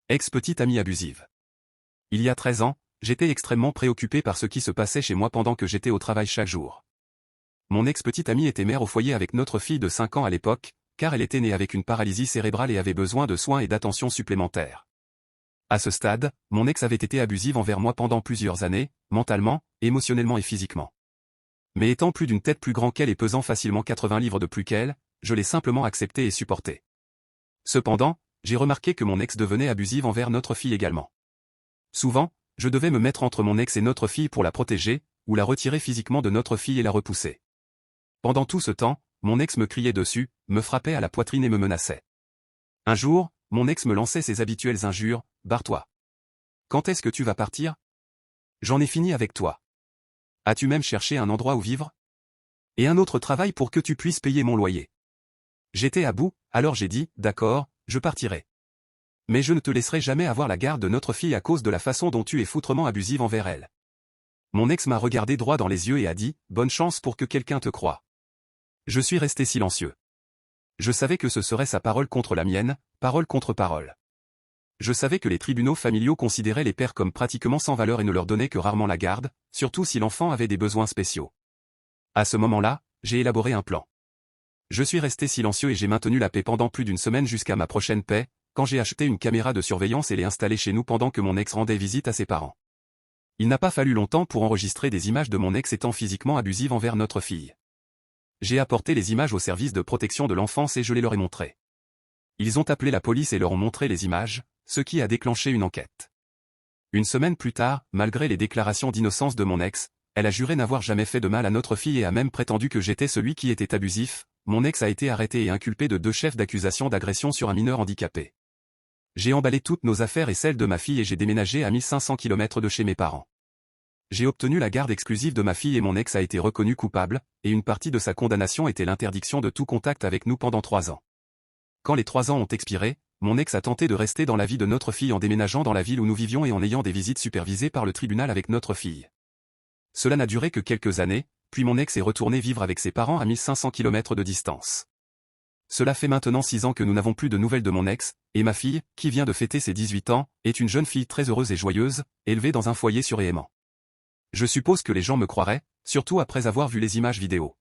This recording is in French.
Ex-petite amie abusive. Il y a 13 ans, j'étais extrêmement préoccupé par ce qui se passait chez moi pendant que j'étais au travail chaque jour. Mon ex-petite amie était mère au foyer avec notre fille de 5 ans à l'époque, car elle était née avec une paralysie cérébrale et avait besoin de soins et d'attention supplémentaires. À ce stade, mon ex avait été abusive envers moi pendant plusieurs années, mentalement, émotionnellement et physiquement. Mais étant plus d'une tête plus grand qu'elle et pesant facilement 80 livres de plus qu'elle, je l'ai simplement accepté et supporté. Cependant, j'ai remarqué que mon ex devenait abusive envers notre fille également. Souvent, je devais me mettre entre mon ex et notre fille pour la protéger, ou la retirer physiquement de notre fille et la repousser. Pendant tout ce temps, mon ex me criait dessus, me frappait à la poitrine et me menaçait. Un jour, mon ex me lançait ses habituelles injures, « Barre-toi. Quand est-ce que tu vas partir? J'en ai fini avec toi. As-tu même cherché un endroit où vivre? Et un autre travail pour que tu puisses payer mon loyer. » J'étais à bout, alors j'ai dit, « D'accord, je partirai. Mais je ne te laisserai jamais avoir la garde de notre fille à cause de la façon dont tu es foutrement abusive envers elle. » Mon ex m'a regardé droit dans les yeux et a dit, « Bonne chance pour que quelqu'un te croie. » Je suis resté silencieux. Je savais que ce serait sa parole contre la mienne, parole contre parole. Je savais que les tribunaux familiaux considéraient les pères comme pratiquement sans valeur et ne leur donnaient que rarement la garde, surtout si l'enfant avait des besoins spéciaux. À ce moment-là, j'ai élaboré un plan. Je suis resté silencieux et j'ai maintenu la paix pendant plus d'une semaine jusqu'à ma prochaine paix, quand j'ai acheté une caméra de surveillance et l'ai installée chez nous pendant que mon ex rendait visite à ses parents. Il n'a pas fallu longtemps pour enregistrer des images de mon ex étant physiquement abusive envers notre fille. J'ai apporté les images au service de protection de l'enfance et je les leur ai montrées. Ils ont appelé la police et leur ont montré les images, ce qui a déclenché une enquête. Une semaine plus tard, malgré les déclarations d'innocence de mon ex, elle a juré n'avoir jamais fait de mal à notre fille et a même prétendu que j'étais celui qui était abusif. Mon ex a été arrêté et inculpé de 2 chefs d'accusation d'agression sur un mineur handicapé. J'ai emballé toutes nos affaires et celles de ma fille et j'ai déménagé à 1500 km de chez mes parents. J'ai obtenu la garde exclusive de ma fille et mon ex a été reconnu coupable, et une partie de sa condamnation était l'interdiction de tout contact avec nous pendant 3 ans. Quand les 3 ans ont expiré, mon ex a tenté de rester dans la vie de notre fille en déménageant dans la ville où nous vivions et en ayant des visites supervisées par le tribunal avec notre fille. Cela n'a duré que quelques années, puis mon ex est retourné vivre avec ses parents à 1500 km de distance. Cela fait maintenant 6 ans que nous n'avons plus de nouvelles de mon ex, et ma fille, qui vient de fêter ses 18 ans, est une jeune fille très heureuse et joyeuse, élevée dans un foyer sur et aimant. Je suppose que les gens me croiraient, surtout après avoir vu les images vidéo.